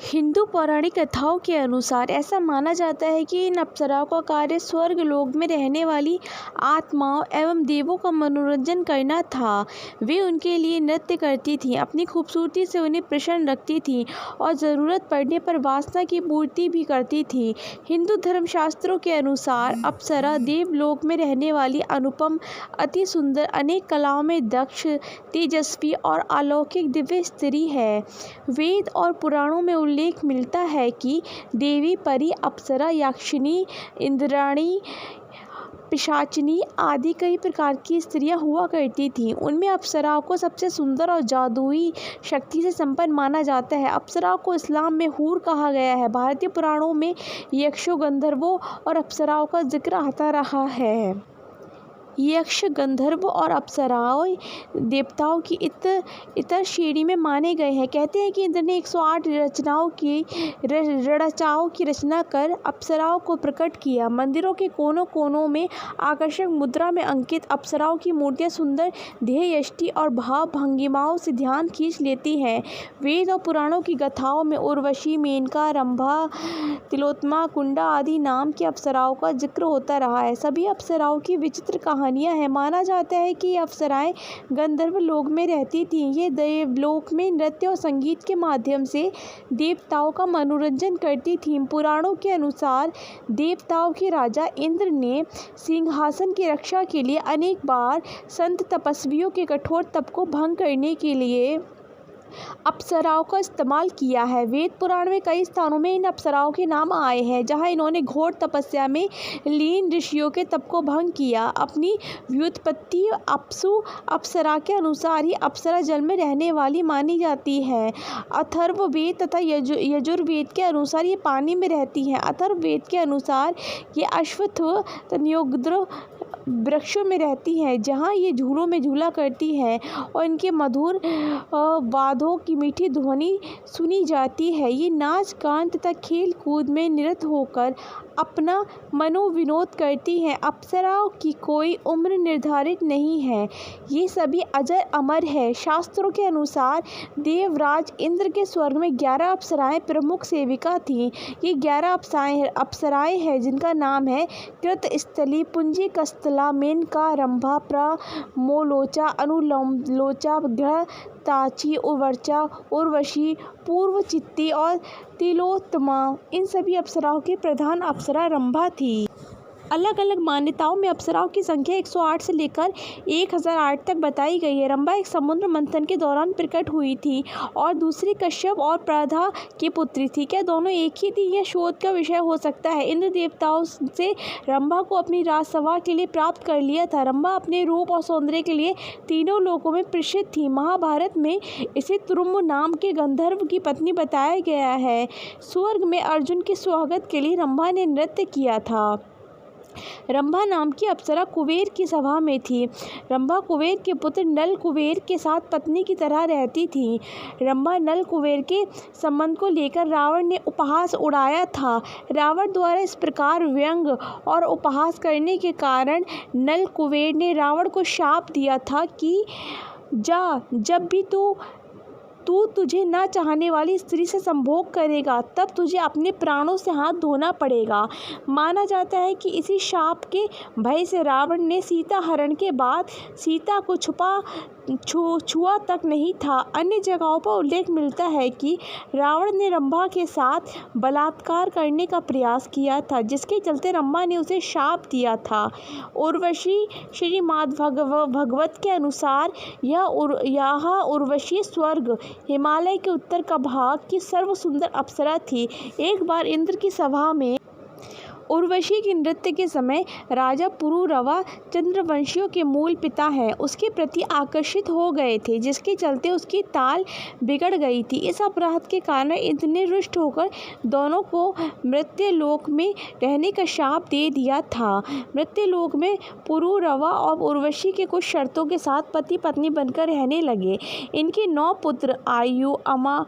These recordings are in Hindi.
हिंदू पौराणिक कथाओं के अनुसार ऐसा माना जाता है कि इन अप्सराओं का कार्य स्वर्ग लोक में रहने वाली आत्माओं एवं देवों का मनोरंजन करना था। वे उनके लिए नृत्य करती थीं, अपनी खूबसूरती से उन्हें प्रसन्न रखती थीं और ज़रूरत पड़ने पर वासना की पूर्ति भी करती थीं। हिंदू धर्मशास्त्रों के अनुसार अप्सरा देवलोक में रहने वाली अनुपम, अति सुंदर, अनेक कलाओं में दक्ष, तेजस्वी और अलौकिक दिव्य स्त्री है। वेद और पुराणों में उल्लेख मिलता है कि देवी, परी, अप्सरा, यक्षिणी, इंद्राणी, पिशाचिनी आदि कई प्रकार की स्त्रियां हुआ करती थीं। उनमें अप्सराओं को सबसे सुंदर और जादुई शक्ति से संपन्न माना जाता है। अप्सराओं को इस्लाम में हूर कहा गया है। भारतीय पुराणों में यक्षों, गंधर्वों और अप्सराओं का जिक्र आता रहा है। यक्ष, गंधर्व और अप्सराओं देवताओं की इतर श्रेणी में माने गए हैं। कहते हैं कि इंद्र ने 108 ऋचाओं की रचना कर अप्सराओं को प्रकट किया। मंदिरों के कोनों कोनों में आकर्षक मुद्रा में अंकित अप्सराओं की मूर्तियां सुंदर ध्येय यष्टि और भाव भंगिमाओं से ध्यान खींच लेती हैं। वेद और पुराणों की गाथाओं में उर्वशी, मेनका, रंभा, तिलोत्तमा, कुंडा आदि नाम की अप्सराओं का जिक्र होता रहा है। सभी अप्सराओं की विचित्र कहानियां हैं। माना जाता है कि ये अप्सराएं गंधर्व लोक में रहती थीं। ये देवलोक में नृत्य और संगीत के माध्यम से देवताओं का मनोरंजन करती थीं। पुराणों के अनुसार देवताओं के राजा इंद्र ने सिंहासन की रक्षा के लिए अनेक बार संत तपस्वियों के कठोर तप को भंग करने के लिए अप्सराओं का इस्तेमाल किया है। वेद पुराण में कई स्थानों में इन अप्सराओं के नाम आए हैं, जहां इन्होंने घोर तपस्या में लीन ऋषियों के तप को भंग किया। अपनी व्युत्पत्ति अप्सु अप्सरा के अनुसार ही अप्सरा जल में रहने वाली मानी जाती है। अथर्ववेद तथा यजुर्वेद के अनुसार ये पानी में रहती हैं। अथर्ववेद के अनुसार ये अश्वत्थ तनयोग्र वृक्षों में रहती हैं, जहाँ ये झूलों में झूला करती हैं और इनके मधुर वाद्यों की मीठी ध्वनि सुनी जाती है। ये नाच गान तथा खेल कूद में निरत होकर अपना मनोविनोद करती हैं। अप्सराओं की कोई उम्र निर्धारित नहीं है, ये सभी अजर अमर है। शास्त्रों के अनुसार देवराज इंद्र के स्वर्ग में 11 अप्सराएं प्रमुख सेविका थीं। ये 11 अप्सराएं हैं जिनका नाम है कृतस्थली, पुंजी, कस्तला, मेनका, रंभा, प्रमोलोचा, अनुलोचा, घृताची, उर्वचा, उर्वशी, पूर्वचित्ती और तिलोत्तमा। इन सभी अप्सराओं की प्रधान अप्सरा रंभा थी। अलग अलग मान्यताओं में अप्सराओं की संख्या 108 से लेकर 1008 तक बताई गई है। रंभा एक समुद्र मंथन के दौरान प्रकट हुई थी और दूसरी कश्यप और प्रधा की पुत्री थी। क्या दोनों एक ही थी? यह शोध का विषय हो सकता है। इंद्र देवताओं से रंभा को अपनी राजसभा के लिए प्राप्त कर लिया था। रंभा अपने रूप और सौंदर्य के लिए तीनों लोकों में प्रसिद्ध थी। महाभारत में इसे तुरुम्ब नाम के गंधर्व की पत्नी बताया गया है। स्वर्ग में अर्जुन के स्वागत के लिए रंभा ने नृत्य किया था। रंभा नाम की अप्सरा कुबेर की सभा में थी। रंभा कुबेर के पुत्र नल कुबेर के साथ पत्नी की तरह रहती थी। रंभा नल कुबेर के संबंध को लेकर रावण ने उपहास उड़ाया था। रावण द्वारा इस प्रकार व्यंग और उपहास करने के कारण नल कुबेर ने रावण को शाप दिया था कि जब भी तू तुझे न चाहने वाली स्त्री से संभोग करेगा, तब तुझे अपने प्राणों से हाथ धोना पड़ेगा। माना जाता है कि इसी शाप के भय से रावण ने सीता हरण के बाद सीता को छुआ तक नहीं था। अन्य जगहों पर उल्लेख मिलता है कि रावण ने रंभा के साथ बलात्कार करने का प्रयास किया था, जिसके चलते रंभा ने उसे शाप दिया था। उर्वशी श्रीमद् भागवत के अनुसार यह उर्वशी स्वर्ग हिमालय के उत्तर का भाग की सर्व सुंदर अप्सरा थी। एक बार इंद्र की सभा में उर्वशी के नृत्य के समय राजा पुरुरवा चंद्रवंशियों के मूल पिता हैं, उसके प्रति आकर्षित हो गए थे, जिसके चलते उसकी ताल बिगड़ गई थी। इस अपराध के कारण इंद्र ने रुष्ट होकर दोनों को मृत्युलोक में रहने का शाप दे दिया था। मृत्युलोक में पुरुरवा और उर्वशी के कुछ शर्तों के साथ पति पत्नी बनकर रहने लगे। इनके 9 पुत्र आयु, अमा,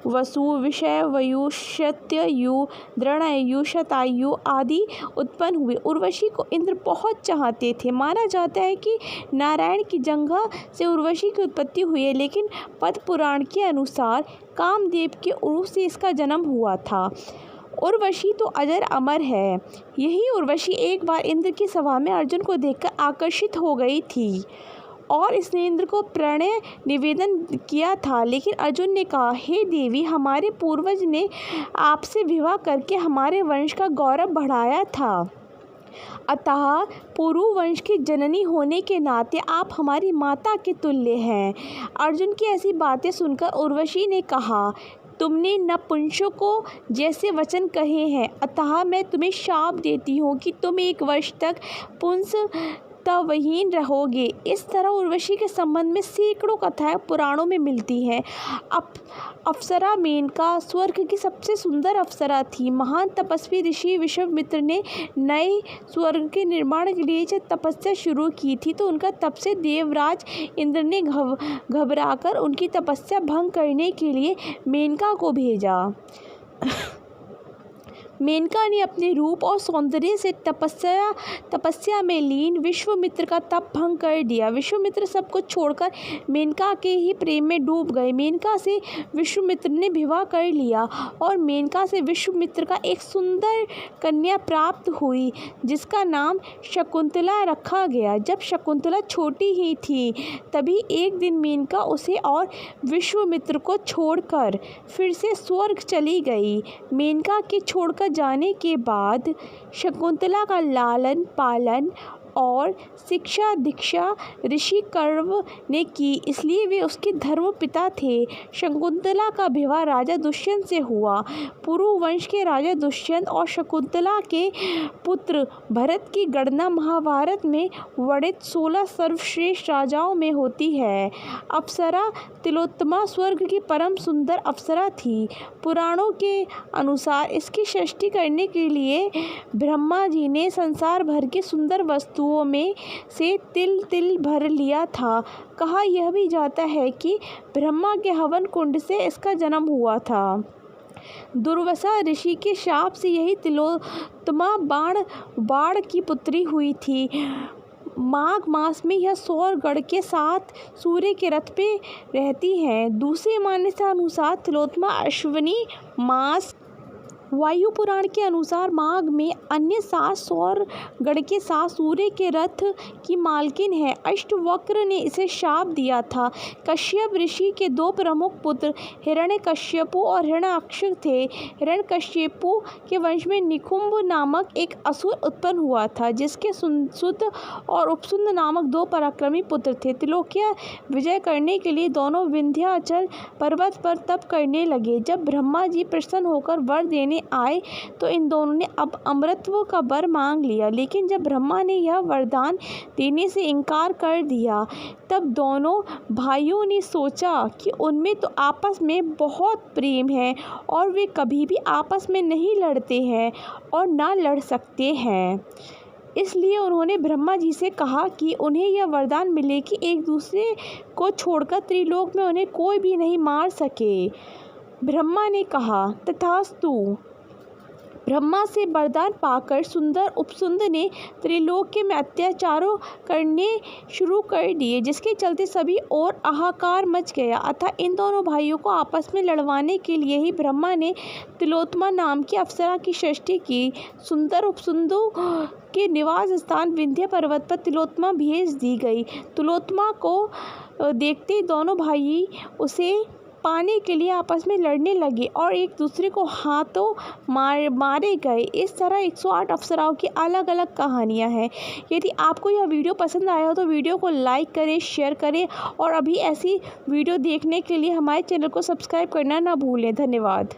वसु, विषय, वयु, सत्ययु, दृढ़यु, शतायु आदि आदि उत्पन्न हुए। उर्वशी को इंद्र बहुत चाहते थे। माना जाता है कि नारायण की जंघा से उर्वशी की उत्पत्ति हुई है, लेकिन पद्म पुराण के अनुसार कामदेव के उरु से इसका जन्म हुआ था। उर्वशी तो अजर अमर है। यही उर्वशी एक बार इंद्र की सभा में अर्जुन को देखकर आकर्षित हो गई थी और इसने इंद्र को प्रणय निवेदन किया था, लेकिन अर्जुन ने कहा, हे देवी, हमारे पूर्वज ने आपसे विवाह करके हमारे वंश का गौरव बढ़ाया था, अतः पुरु वंश की जननी होने के नाते आप हमारी माता के तुल्य हैं। अर्जुन की ऐसी बातें सुनकर उर्वशी ने कहा, तुमने नपुंसकों जैसे वचन कहे हैं, अतः मैं तुम्हें शाप देती हूँ कि तुम 1 वर्ष तक पुंसत्वहीन रहोगे। इस तरह उर्वशी के संबंध में सैकड़ों कथाएं पुराणों में मिलती हैं। अप्सरा मेनका स्वर्ग की सबसे सुंदर अप्सरा थी। महान तपस्वी ऋषि विश्वामित्र ने नए स्वर्ग के निर्माण के लिए जब तपस्या शुरू की थी, तो उनका तप से देवराज इंद्र ने घबराकर उनकी तपस्या भंग करने के लिए मेनका को भेजा। मेनका ने अपने रूप और सौंदर्य से तपस्या में लीन विश्वामित्र का तप भंग कर दिया। विश्वामित्र सब कुछ छोड़कर मेनका के ही प्रेम में डूब गए। मेनका से विश्वामित्र ने विवाह कर लिया और मेनका से विश्वामित्र का एक सुंदर कन्या प्राप्त हुई, जिसका नाम शकुंतला रखा गया। जब शकुंतला छोटी ही थी, तभी एक दिन मेनका उसे और विश्वामित्र को छोड़कर फिर से स्वर्ग चली गई। मेनका के छोड़कर जाने के बाद शकुंतला का लालन पालन और शिक्षा दीक्षा ऋषि कर्व ने की, इसलिए वे उसके धर्म पिता थे। शकुंतला का विवाह राजा दुष्यंत से हुआ। पुरु वंश के राजा दुष्यंत और शकुंतला के पुत्र भरत की गणना महाभारत में वर्णित 16 सर्वश्रेष्ठ राजाओं में होती है। अप्सरा तिलोत्तमा स्वर्ग की परम सुंदर अप्सरा थी। पुराणों के अनुसार इसकी सृष्टि करने के लिए ब्रह्मा जी ने संसार भर की सुंदर वस्तुओं में से तिल तिल भर लिया था। कहा यह भी जाता है कि ब्रह्मा के हवन कुंड से इसका जन्म हुआ था। दुर्वासा ऋषि के शाप से यही तिलोत्तमा बाण की पुत्री हुई थी। माघ मास में यह सौरगढ़ के साथ सूर्य के रथ पे रहती है। दूसरी मान्यता अनुसार तिलोत्तमा अश्विनी मास वायु पुराण के अनुसार माघ में अन्य 7 सौरगढ़ के साथ सूर्य के रथ की मालकिन है। अष्टवक्र ने इसे शाप दिया था। कश्यप ऋषि के 2 प्रमुख पुत्र हिरण्यकश्यपु और हिरण्याक्ष थे। हिरण्यकश्यपु के वंश में निकुंभ नामक एक असुर उत्पन्न हुआ था, जिसके सुत और उपसुंद नामक 2 पराक्रमी पुत्र थे। त्रिलोक्य विजय करने के लिए दोनों विंध्याचल पर्वत पर तप करने लगे। जब ब्रह्मा जी प्रसन्न होकर वर देने आए तो इन दोनों ने अब अमृतत्व का वर मांग लिया, लेकिन जब ब्रह्मा ने यह वरदान देने से इनकार कर दिया, तब दोनों भाइयों ने सोचा कि उनमें तो आपस में बहुत प्रेम है और वे कभी भी आपस में नहीं लड़ते हैं और ना लड़ सकते हैं। इसलिए उन्होंने ब्रह्मा जी से कहा कि उन्हें यह वरदान मिले कि एक दूसरे को छोड़कर त्रिलोक में उन्हें कोई भी नहीं मार सके। ब्रह्मा ने कहा, तथास्तु। ब्रह्मा से वरदान पाकर सुंदर उपसुंद ने त्रिलोक्य में अत्याचारों करने शुरू कर दिए, जिसके चलते सभी और हाहाकार मच गया। अतः इन दोनों भाइयों को आपस में लड़वाने के लिए ही ब्रह्मा ने तिलोत्तमा नाम की अप्सरा की सृष्टि की। सुंदर उपसुंदों के निवास स्थान विंध्य पर्वत पर तिलोत्तमा भेज दी गई। तिलोत्तमा को देखते दोनों भाई उसे पाने के लिए आपस में लड़ने लगे और एक दूसरे को हाथों मारे गए। इस तरह 108 अप्सराओं की अलग अलग कहानियां हैं। यदि आपको यह वीडियो पसंद आया हो तो वीडियो को लाइक करें, शेयर करें और अभी ऐसी वीडियो देखने के लिए हमारे चैनल को सब्सक्राइब करना ना भूलें। धन्यवाद।